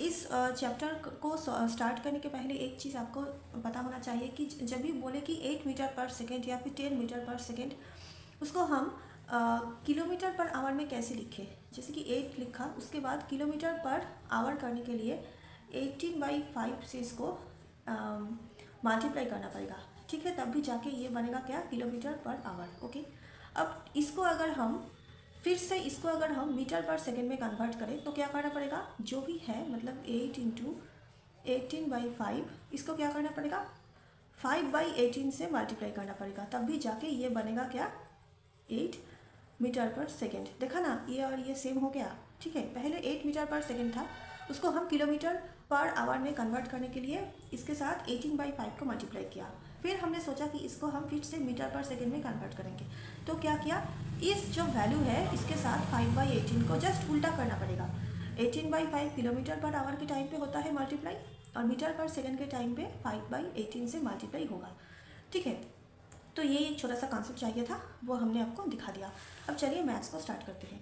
इस चैप्टर को स्टार्ट करने के पहले एक चीज़ आपको पता होना चाहिए कि जब भी बोले कि 8 मीटर पर सेकेंड या फिर 10 मीटर पर सेकेंड, उसको हम किलोमीटर पर आवर में कैसे लिखें। जैसे कि 8 लिखा, उसके बाद किलोमीटर पर आवर करने के लिए 18/5 से इसको मल्टीप्लाई करना पड़ेगा, ठीक है। तब भी जाके ये बनेगा क्या, किलोमीटर पर आवर। ओके, अब इसको अगर हम फिर से इसको अगर हम मीटर पर सेकेंड में कन्वर्ट करें तो क्या करना पड़ेगा, जो भी है मतलब 8 इंटू 18/5, इसको क्या करना पड़ेगा, 5/18 से मल्टीप्लाई करना पड़ेगा, तब भी जाके ये बनेगा क्या, 8 मीटर पर सेकेंड। देखा ना, ये और ये सेम हो गया, ठीक है। पहले 8 मीटर पर सेकेंड था, उसको हम किलोमीटर पर आवर में कन्वर्ट करने के लिए इसके साथ 18/5 को मल्टीप्लाई किया। फिर हमने सोचा कि इसको हम फिर से मीटर पर सेकेंड में कन्वर्ट करेंगे, तो क्या किया, इस जो वैल्यू है इसके साथ 5/18 को जस्ट उल्टा करना पड़ेगा। 18/5 किलोमीटर पर आवर के टाइम पे होता है मल्टीप्लाई, और मीटर पर सेकेंड के टाइम पे 5/18 से मल्टीप्लाई होगा, ठीक है। तो ये एक छोटा सा कॉन्सेप्ट चाहिए था, वो हमने आपको दिखा दिया। अब चलिए मैथ्स को स्टार्ट करते हैं।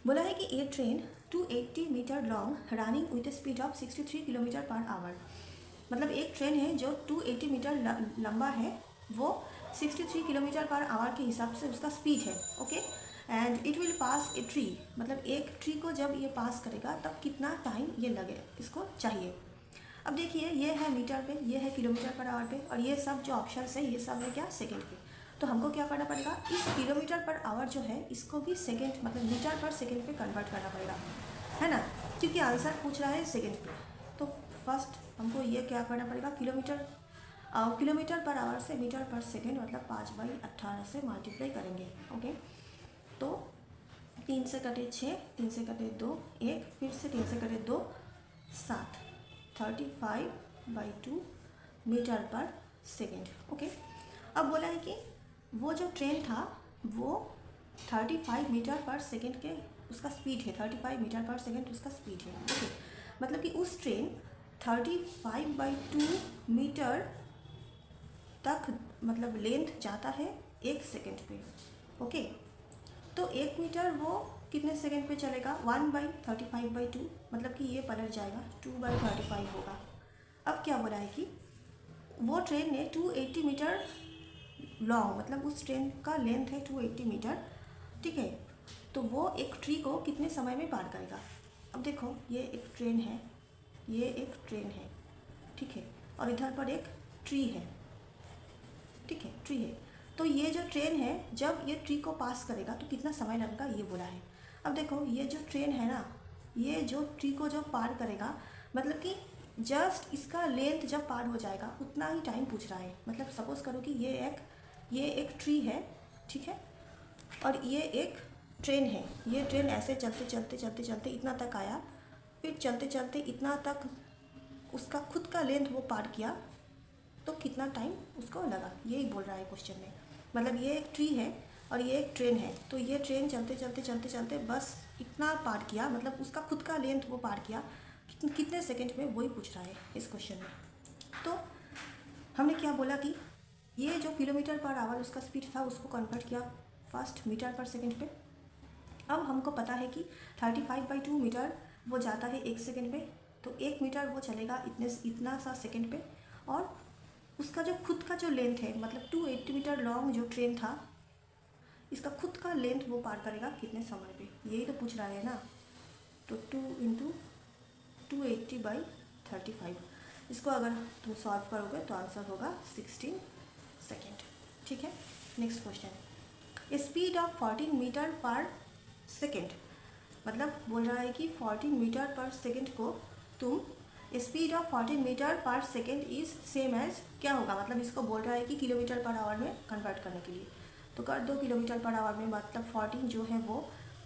बोला है कि a train 280 metre long running with speed of 63 kilometre per hour. मतलब एक ट्रेन है जो 280 मीटर लंबा है, वो 63 किलोमीटर पर आवर के हिसाब से उसका स्पीड है। Okay, and it will pass a tree, मतलब एक ट्री को जब ये पास करेगा तब कितना टाइम ये लगे, इसको चाहिए। अब देखिए, ये है मीटर पे, ये है किलोमीटर पर आवर पे, और ये सब जो ऑप्शन है ये सब है क्या, सेकेंड पे। तो हमको क्या करना पड़ेगा, इस किलोमीटर पर आवर जो है इसको भी सेकेंड मतलब मीटर पर सेकेंड पे कन्वर्ट करना पड़ेगा, है ना, क्योंकि आंसर पूछ रहा है सेकेंड पे। तो फर्स्ट हमको ये क्या करना पड़ेगा, किलोमीटर पर आवर से मीटर पर सेकेंड मतलब 5/18 से मल्टीप्लाई करेंगे। ओके, तो 3 से कटे 6, 3 से कटे 2, 1, फिर से 3 से कटे 2, 7, 35/2 मीटर पर सेकेंड। ओके, अब बोला है कि वो जो ट्रेन था वो 35 मीटर पर सेकेंड के उसका स्पीड है, 35 मीटर पर सेकेंड उसका स्पीड है। ओके, मतलब कि उस ट्रेन 35/2 मीटर तक मतलब लेंथ जाता है 1 सेकेंड पे। ओके, तो 1 मीटर वो कितने सेकेंड पे चलेगा, 1/35/2, मतलब कि ये पलट जाएगा, 2/35 होगा। अब क्या बोला है कि वो ट्रेन ने 280 मीटर लॉन्ग, मतलब उस ट्रेन का लेंथ है 280 मीटर, ठीक है। तो वो एक ट्री को कितने समय में पार करेगा। अब देखो, ये एक ट्रेन है, ये एक ट्रेन है, ठीक है, और इधर पर एक ट्री है, ठीक है, ट्री है। तो ये जो ट्रेन है जब ये ट्री को पास करेगा तो कितना समय लगेगा, ये बोला है। अब देखो, ये जो ट्रेन है ना, ये जो ट्री को जो पार करेगा, मतलब कि जस्ट इसका लेंथ जब पार हो जाएगा उतना ही टाइम पूछ रहा है। मतलब सपोज करो कि ये एक ट्री है, ठीक है, और ये एक ट्रेन है। ये ट्रेन ऐसे चलते चलते चलते चलते इतना तक आया, फिर चलते चलते इतना तक उसका खुद का लेंथ वो पार किया, तो कितना टाइम उसको लगा, यही बोल रहा है क्वेश्चन में। मतलब ये एक ट्री है और ये एक ट्रेन है, तो ये ट्रेन चलते चलते चलते चलते बस इतना पार किया, मतलब उसका खुद का लेंथ वो पार किया, कितने सेकंड में, वही पूछ रहा है इस क्वेश्चन में। तो हमने क्या बोला कि ये जो किलोमीटर पर आवर उसका स्पीड था उसको कन्वर्ट किया फर्स्ट मीटर पर सेकेंड पे। अब हमको पता है कि 35/2 मीटर वो जाता है 1 सेकेंड पे, तो 1 मीटर वो चलेगा इतना सा सेकेंड पे, और उसका जो खुद का जो लेंथ है मतलब 280 मीटर लॉन्ग जो ट्रेन था, इसका खुद का लेंथ वो पार करेगा कितने समय पे, यही तो पूछ रहा है ना। तो 2 इंटू 280/35, इसको अगर तुम सॉल्व करोगे तो आंसर होगा 16 सेकेंड, ठीक है। Next question, speed of 14 metre per second, मतलब बोल रहा है कि 14 मीटर पर सेकेंड को तुम speed of 14 metre per second is same as क्या होगा, मतलब इसको बोल रहा है कि किलोमीटर पर आवर में कन्वर्ट करने के लिए। तो कर दो किलोमीटर पर आवर में, मतलब 14 जो है वो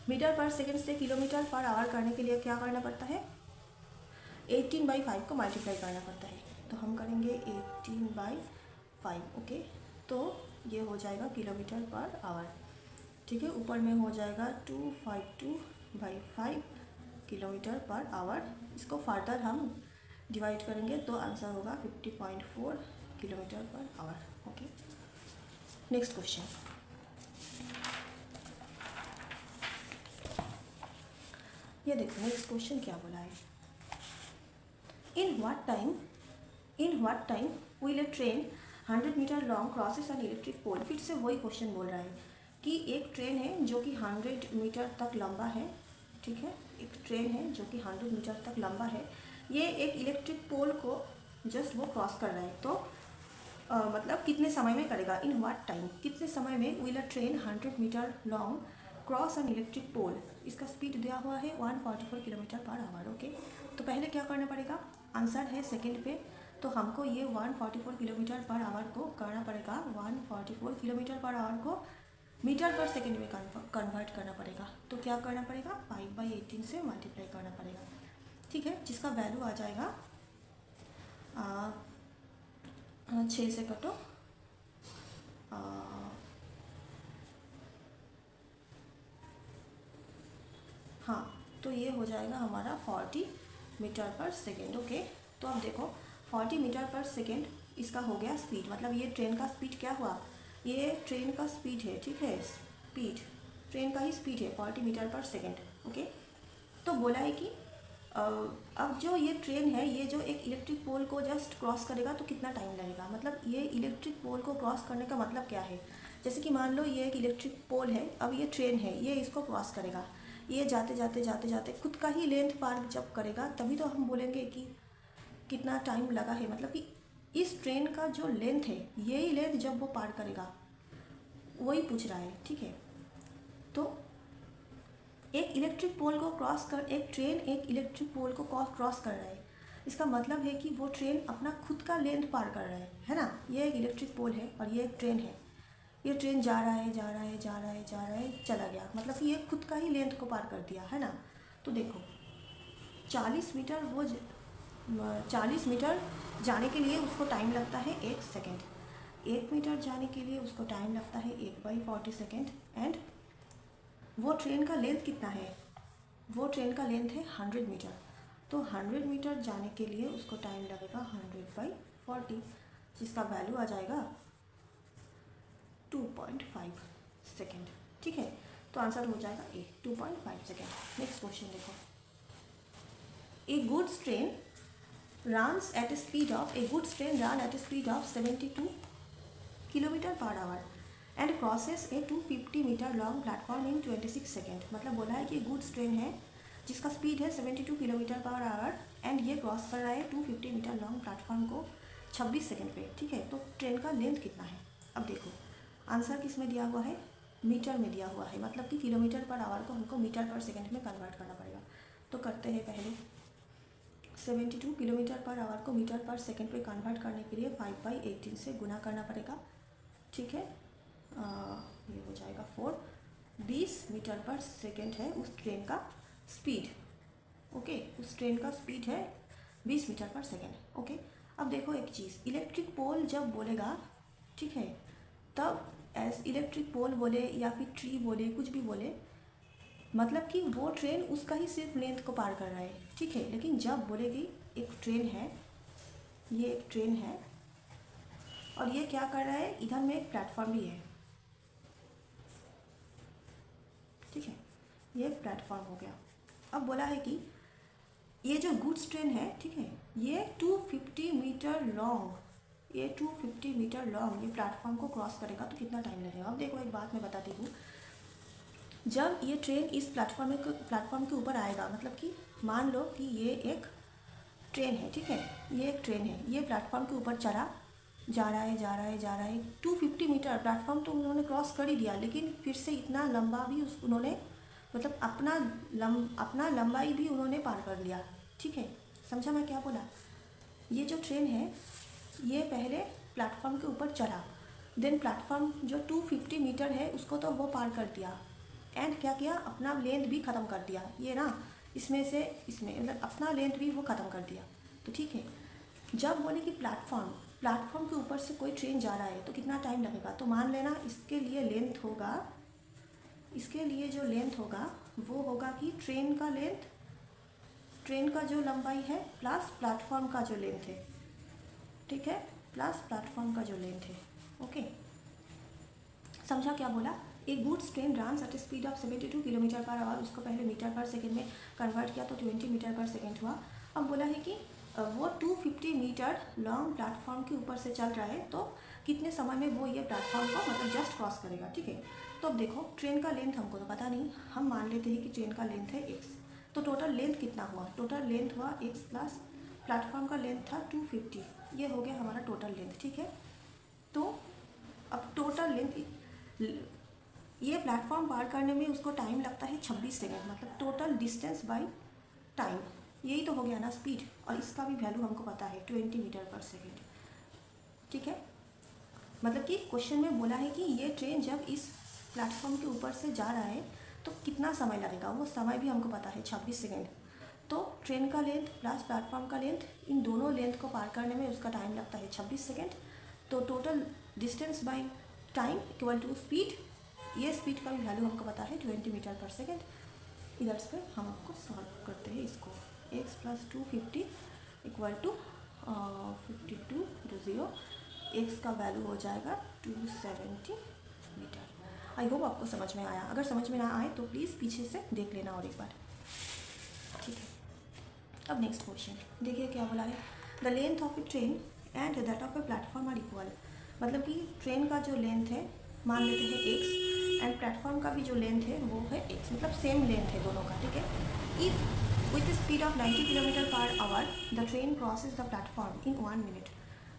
मीटर पर सेकेंड से किलोमीटर पर आवर करने के लिए क्या करना पड़ता है, 18/5 को मल्टीप्लाई करना पड़ता है। तो हम करेंगे 18/5। ओके, तो ये हो जाएगा किलोमीटर पर आवर, ठीक है। ऊपर में हो जाएगा 252/5 किलोमीटर पर आवर। इसको फर्दर हम डिवाइड करेंगे तो आंसर होगा 50.4 kilometre per our. Okay, next question, ये देखो नेक्स्ट क्वेश्चन क्या बोला है। In what time will a train 100 metre long crosses an electric pole. फिर से वही क्वेश्चन बोल रहा है कि एक ट्रेन है जो कि 100 मीटर तक लंबा है, ठीक है, एक ट्रेन है जो कि 100 मीटर तक लंबा है, ये एक इलेक्ट्रिक पोल को जस्ट वो क्रॉस कर रहा है, तो मतलब कितने समय में करेगा, इन व्हाट टाइम, कितने समय में will a train 100 metre long cross an electric pole. इसका स्पीड दिया हुआ है 144 किलोमीटर पर आवर। ओके, तो पहले क्या करना पड़ेगा, आंसर है सेकंड पे, तो हमको ये 144 किलोमीटर पर आवर को करना पड़ेगा, 144 किलोमीटर पर आवर को मीटर पर सेकंड में कन्वर्ट करना पड़ेगा। तो क्या करना पड़ेगा, 5/18 से मल्टीप्लाई करना पड़ेगा, ठीक है, जिसका वैल्यू आ जाएगा 6 से कटो हाँ, तो ये हो जाएगा हमारा 40 मीटर पर सेकेंड। ओके, तो अब देखो 40 मीटर पर सेकेंड इसका हो गया स्पीड, मतलब ये ट्रेन का स्पीड क्या हुआ, ये ट्रेन का स्पीड है, ठीक है, स्पीड ट्रेन का ही स्पीड है 40 मीटर पर सेकेंड। ओके, तो बोला है कि अब जो ये ट्रेन है ये जो एक इलेक्ट्रिक पोल को जस्ट क्रॉस करेगा तो कितना टाइम लगेगा, मतलब ये इलेक्ट्रिक पोल को क्रॉस करने का मतलब क्या है, जैसे कि मान लो ये एक इलेक्ट्रिक पोल है, अब ये ट्रेन है, ये इसको क्रॉस करेगा, ये जाते जाते जाते जाते खुद का ही लेंथ पार जब करेगा तभी तो हम बोलेंगे कि कितना टाइम लगा है, मतलब कि इस ट्रेन का जो लेंथ है यही लेंथ जब वो पार करेगा वही पूछ रहा है, ठीक है। तो एक इलेक्ट्रिक पोल को क्रॉस कर, एक ट्रेन एक इलेक्ट्रिक पोल को क्रॉस कर रहा है, इसका मतलब है कि वो ट्रेन अपना खुद का लेंथ पार कर रहा है ना। ये एक इलेक्ट्रिक पोल है और ये एक ट्रेन है, ये ट्रेन जा रहा है जा रहा है जा रहा है जा रहा है चला गया, मतलब कि ये खुद का ही लेंथ को पार कर दिया है ना। तो देखो 40 मीटर वो 40 मीटर जाने के लिए उसको टाइम लगता है 1 सेकेंड, 1 मीटर जाने के लिए उसको टाइम लगता है 1/40 सेकेंड, एंड वो ट्रेन का लेंथ कितना है, वो ट्रेन का लेंथ है 100 मीटर, तो 100 मीटर जाने के लिए उसको टाइम लगेगा 100/40, जिसका वैल्यू आ जाएगा 2.5 सेकेंड, ठीक है। तो आंसर हो जाएगा ए, 2.5 सेकेंड। नेक्स्ट क्वेश्चन देखो, a goods train runs at a speed of 72 kilometre per hour and crosses a 250 metre long platform in 26 second. मतलब बोला है कि गुड्स ट्रेन है जिसका स्पीड है 72 किलोमीटर पर आवर एंड ये क्रॉस कर रहा है 250 मीटर लॉन्ग प्लेटफॉर्म को 26 सेकेंड पे, ठीक है। तो ट्रेन का लेंथ कितना है, अब देखो आंसर किस में दिया हुआ है, मीटर में दिया हुआ है, मतलब कि किलोमीटर पर आवर को हमको मीटर पर सेकेंड में कन्वर्ट करना पड़ेगा। तो करते हैं पहले 72 किलोमीटर पर आवर को मीटर पर सेकेंड पे कन्वर्ट करने के लिए 5/18 से गुना करना पड़ेगा, ठीक है। ये हो जाएगा 4, 20 मीटर पर सेकेंड है उस ट्रेन का स्पीड, ओके, उस ट्रेन का स्पीड है 20 मीटर पर सेकेंड। ओके, अब देखो एक चीज़, इलेक्ट्रिक पोल जब बोलेगा, ठीक है, तब एज इलेक्ट्रिक पोल बोले या फिर ट्री बोले कुछ भी बोले, मतलब कि वो ट्रेन उसका ही सिर्फ लेंथ को पार कर रहा है, ठीक है। लेकिन जब बोलेगी एक ट्रेन है, ये एक ट्रेन है और ये क्या कर रहा है, इधर में एक प्लेटफॉर्म भी है, ठीक है, ये एक प्लेटफॉर्म हो गया। अब बोला है कि ये जो गुड्स ट्रेन है, ठीक है, ये 250 मीटर लॉन्ग, ये 250 मीटर लॉन्ग ये प्लेटफॉर्म को क्रॉस करेगा तो कितना टाइम लगेगा। अब देखो एक बात मैं बताती हूँ, जब ये ट्रेन इस प्लेटफॉर्म के ऊपर आएगा, मतलब कि मान लो कि ये एक ट्रेन है, ठीक है, ये एक ट्रेन है, ये प्लेटफॉर्म के ऊपर चढ़ा, जा रहा है जा रहा है जा रहा है, 250 मीटर प्लेटफॉर्म तो उन्होंने क्रॉस कर ही दिया, लेकिन फिर से इतना लंबा भी उन्होंने, मतलब अपना लंबाई भी उन्होंने पार कर लिया, ठीक है। समझा मैं क्या बोला, ये जो ट्रेन है ये पहले प्लेटफॉर्म के ऊपर चढ़ा, देन प्लेटफॉर्म जो 250 मीटर है उसको तो वो पार कर दिया, एंड क्या किया, अपना लेंथ भी ख़त्म कर दिया, ये ना इसमें से इसमें, मतलब अपना लेंथ भी वो ख़त्म कर दिया। तो ठीक है, जब बोले कि प्लेटफॉर्म के ऊपर से कोई ट्रेन जा रहा है तो कितना टाइम लगेगा, तो मान लेना इसके लिए लेंथ होगा, इसके लिए जो लेंथ होगा वो होगा कि ट्रेन का लेंथ, ट्रेन का जो लंबाई है प्लस प्लेटफॉर्म का जो लेंथ है, ठीक है, प्लस प्लेटफॉर्म का जो लेंथ है। ओके, समझा क्या बोला, एक goods train runs at speed of 72 kilometre per our, उसको पहले मीटर पर सेकेंड में कन्वर्ट किया तो 20 मीटर पर सेकेंड हुआ। अब बोला है कि वो 250 मीटर लॉन्ग प्लेटफॉर्म के ऊपर से चल रहा है, तो कितने समय में वो ये प्लेटफॉर्म को मतलब जस्ट क्रॉस करेगा, ठीक है। तो अब देखो ट्रेन का लेंथ हमको तो पता नहीं, हम मान लेते हैं कि ट्रेन का लेंथ है x। तो टोटल लेंथ कितना हुआ, टोटल लेंथ हुआ x प्लस प्लेटफॉर्म का लेंथ था 250, ये हो गया हमारा टोटल लेंथ, ठीक है। तो अब टोटल लेंथ, ये प्लेटफॉर्म पार करने में उसको टाइम लगता है 26 सेकेंड, मतलब टोटल डिस्टेंस बाई टाइम, यही तो हो गया ना स्पीड। और इसका भी वैल्यू हमको पता है 20 मीटर पर सेकेंड, ठीक है। मतलब कि क्वेश्चन में बोला है कि ये ट्रेन जब इस प्लेटफॉर्म के ऊपर से जा रहा है तो कितना समय लगेगा, वो समय भी हमको पता है 26 सेकेंड। तो ट्रेन का लेंथ प्लस प्लेटफॉर्म का लेंथ, इन दोनों लेंथ को पार करने में उसका टाइम लगता है 26 सेकेंड। तो total distance by time equal to speed, ये स्पीड का भी वैल्यू हमको पता है 20 मीटर पर सेकेंड। इधर से हम आपको सॉल्व करते हैं इसको, x plus 250 equal to 52 0, x का वैल्यू हो जाएगा 270 मीटर। आई होप आपको समझ में आया, अगर समझ में ना आए तो प्लीज़ पीछे से देख लेना और एक बार, ठीक है। अब नेक्स्ट क्वेश्चन देखिए क्या बोला है, the length of a train and that of a platform are equal. मतलब कि ट्रेन का जो लेंथ है मान लेते हैं x, एंड प्लेटफॉर्म का भी जो लेंथ है वो है x, मतलब सेम लेंथ है दोनों का, ठीक है। If with speed of 90 kilometre per hour the train crosses the platform in 1 minute.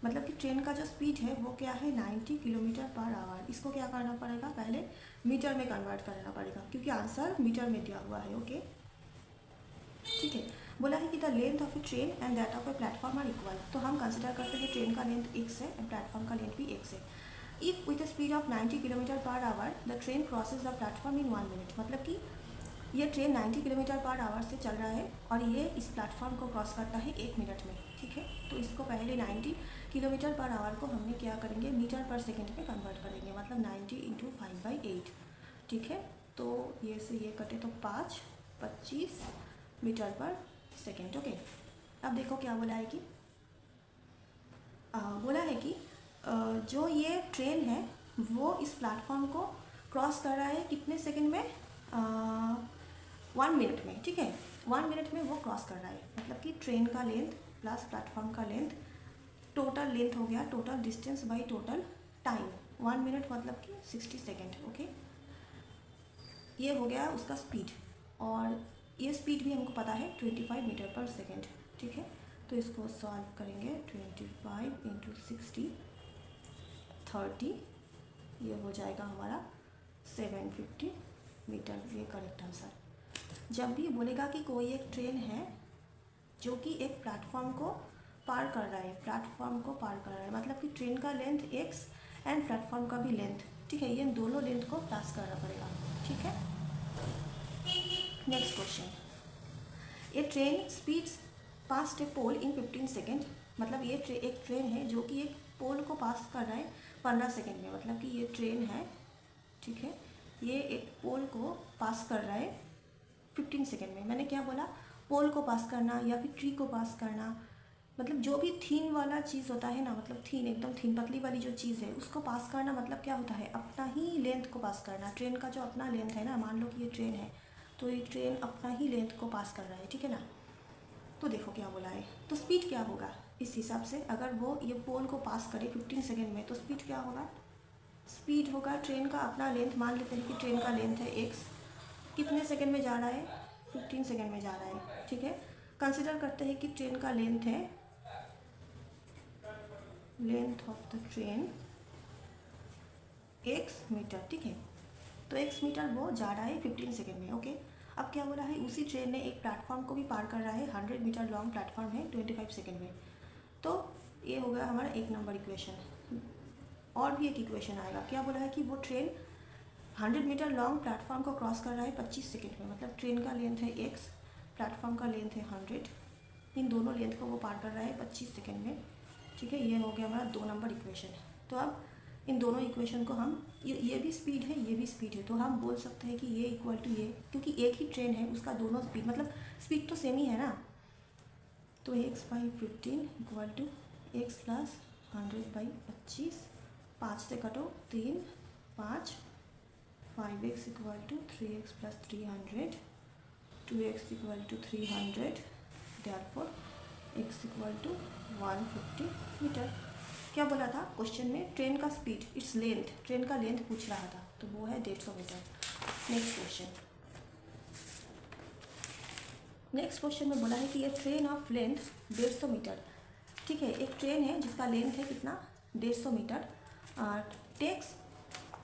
मतलब कि ट्रेन का जो स्पीड है वो क्या है 90 किलोमीटर पर आवर। इसको क्या करना पड़ेगा, पहले मीटर में कन्वर्ट करना पड़ेगा क्योंकि आंसर मीटर में दिया हुआ है, ओके, ठीक है। बोला है कि the length of a train and that of a platform are equal. तो हम कंसिडर करते हैं ट्रेन का लेंथ x है एंड प्लेटफॉर्म का लेंथ भी x है। If with speed of 90 kilometre per hour the train crosses the platform in 1 minute. मतलब कि ये ट्रेन 90 किलोमीटर पर आवर से चल रहा है और ये इस प्लेटफॉर्म को क्रॉस करता है 1 मिनट में, ठीक है। तो इसको पहले 90 किलोमीटर पर आवर को हमने क्या करेंगे, मीटर पर सेकेंड में कन्वर्ट करेंगे, मतलब 90 × 5/8, ठीक है। तो ये से ये कटे तो 25 मीटर पर सेकेंड, ओके। अब देखो क्या बोला है कि बोला है कि जो ये ट्रेन है वो इस प्लेटफॉर्म को क्रॉस कर रहा है कितने सेकंड में, 1 मिनट में, ठीक है। 1 मिनट में वो क्रॉस कर रहा है, मतलब कि ट्रेन का लेंथ प्लस प्लेटफॉर्म का लेंथ, टोटल लेंथ हो गया total distance by total time, 1 minute मतलब कि 60 सेकेंड, ओके। ये हो गया उसका स्पीड, और ये स्पीड भी हमको पता है 25 मीटर पर सेकेंड, ठीक है। तो इसको सॉल्व करेंगे, 25 × 60 30, ये हो जाएगा हमारा 750 मीटर, ये करेक्ट आंसर। जब भी बोलेगा कि कोई एक ट्रेन है जो कि एक प्लेटफॉर्म को पार कर रहा है, प्लेटफॉर्म को पार कर रहा है, मतलब कि ट्रेन का लेंथ x एंड प्लेटफॉर्म का भी लेंथ, ठीक है, ये दोनों लेंथ को प्लस करना पड़ेगा, ठीक है। नेक्स्ट क्वेश्चन, ए ट्रेन स्पीड्स पास्ट ए पोल इन 15 सेकेंड। मतलब ये एक ट्रेन है जो कि एक पोल को पास कर रहा है 15 सेकेंड में, मतलब कि ये ट्रेन है, ठीक है, ये एक पोल को पास कर रहा है 15 सेकेंड में। मैंने क्या बोला, पोल को पास करना या फिर ट्री को पास करना, मतलब जो भी थीन वाला चीज़ होता है ना, मतलब थीन एकदम थीन पतली वाली जो चीज़ है उसको पास करना, मतलब क्या होता है अपना ही लेंथ को पास करना। ट्रेन का जो अपना लेंथ है ना, मान लो कि ये ट्रेन है तो ये ट्रेन अपना ही लेंथ को पास कर रहा है, ठीक है ना। तो देखो क्या बोला है, तो स्पीड क्या होगा इस हिसाब से, अगर वो ये पोल को पास करे 15 सेकेंड में तो स्पीड क्या होगा, स्पीड होगा ट्रेन का अपना लेंथ, मान लेते हैं कि ट्रेन का लेंथ है x, कितने सेकेंड में जा रहा है, 15 सेकेंड में जा रहा है, ठीक है। कंसिडर करते हैं कि ट्रेन का लेंथ है, length of the train x metre, ठीक है। तो x मीटर वो जा रहा है 15 सेकेंड में, ओके। अब क्या बोला है, उसी ट्रेन ने एक प्लेटफॉर्म को भी पार कर रहा है, 100 मीटर लॉन्ग प्लेटफॉर्म है 25 सेकेंड में। तो ये हो गया हमारा 1 नंबर इक्वेशन। और भी एक इक्वेशन आएगा, क्या बोला है कि वो ट्रेन 100 मीटर लॉन्ग प्लेटफॉर्म को क्रॉस कर रहा है 25 सेकेंड में, मतलब ट्रेन का लेंथ है x, प्लेटफॉर्म का लेंथ है 100, इन दोनों लेंथ को वो पार कर रहा है 25 सेकेंड में, ठीक है। ये हो गया हमारा 2 नंबर इक्वेशन। तो अब इन दोनों इक्वेशन को हम, ये भी स्पीड है ये भी स्पीड है, तो हम बोल सकते हैं कि ये इक्वल टू ये, क्योंकि एक ही ट्रेन है उसका दोनों स्पीड, मतलब स्पीड तो सेम ही है ना। तो x/15 equal to x plus 100/25, 5 से कटो 3 5, 5x equal to 3x plus 300, 2x equal to 300, therefore x equal to 150 metre. क्या बोला था क्वेश्चन में? ट्रेन का स्पीड, इट्स लेंथ, ट्रेन का लेंथ पूछ रहा था, तो वो है 150 metre. Next question, next question में बोला है कि ये ट्रेन ऑफ लेंथ 150 मीटर, ठीक है। एक ट्रेन है जिसका लेंथ है कितना? 150 metre, takes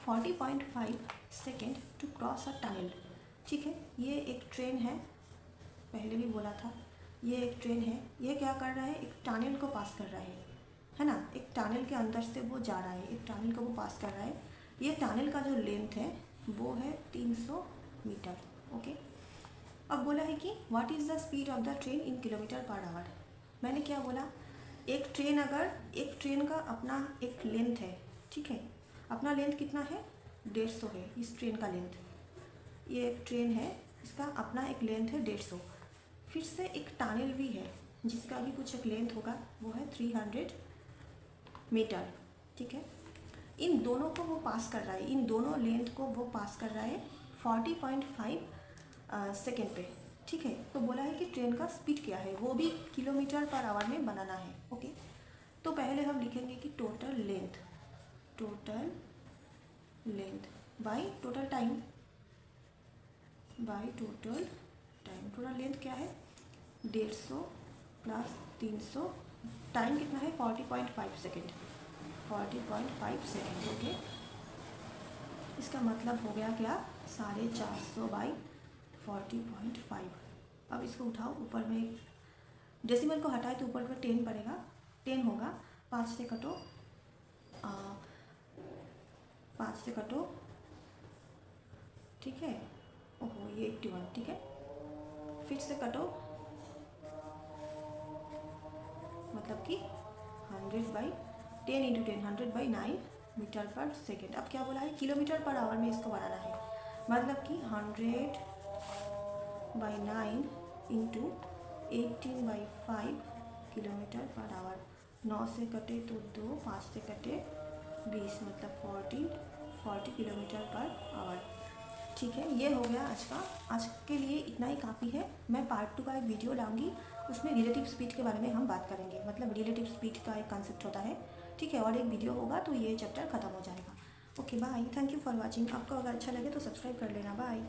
40.5 second to cross a tunnel, ठीक है। ये एक ट्रेन है, पहले भी बोला था, ये एक ट्रेन है, ये क्या कर रहा है? एक टनल को पास कर रहा है ना, एक टनल के अंदर से वो जा रहा है, एक टनल को वो पास कर रहा है। ये टनल का जो लेंथ है वो है 300 मीटर, ओके। अब बोला है कि what is the speed of the train in kilometre per our. मैंने क्या बोला? एक ट्रेन, अगर एक ट्रेन का अपना एक लेंथ है, ठीक है, अपना लेंथ कितना है? 150 है इस ट्रेन का लेंथ। ये एक ट्रेन है, इसका अपना एक लेंथ है 150, फिर से एक टनल भी है जिसका भी कुछ एक लेंथ होगा, वो है 300 मीटर, ठीक है। इन दोनों को वो पास कर रहा है, इन दोनों लेंथ को वो पास कर रहा है 40.5 सेकेंड पे, ठीक है। तो बोला है कि ट्रेन का स्पीड क्या है, वो भी किलोमीटर पर आवर में बनाना है, ओके। तो पहले हम लिखेंगे कि total length, total length by total time, by total time. Total length क्या है? 150 प्लस 300, टाइम कितना है? 40.5 सेकेंड, 40.5 सेकेंड, ओके। इसका मतलब हो गया क्या? 450 बाई 40.5। अब इसको उठाओ, ऊपर में डेसिमल को हटाए तो ऊपर में 10 पड़ेगा, 10 होगा, 5 से कटो, 5 से कटो, ठीक है। ओहो, ये 81, ठीक है। फिर से कटो, मतलब कि 100/10 इंटू 10, 100/9 मीटर पर सेकेंड। अब क्या बोला है? किलोमीटर पर आवर में इसको बनाना है, मतलब कि 100/9 इंटू 18/5 किलोमीटर पर आवर। 9 से कटे तो 2, 5 से कटे 20, मतलब 40 किलोमीटर पर आवर, ठीक है। ये हो गया आज का, आज के लिए इतना ही काफ़ी है। मैं पार्ट 2 का एक वीडियो लाऊंगी, उसमें रिलेटिव स्पीड के बारे में हम बात करेंगे, मतलब रिलेटिव स्पीड का एक कंसेप्ट होता है, ठीक है। और एक वीडियो होगा तो ये चैप्टर ख़त्म हो जाएगा। Okay bye, thank you for watching. आपको अगर अच्छा लगे तो सब्सक्राइब कर लेना, बाय।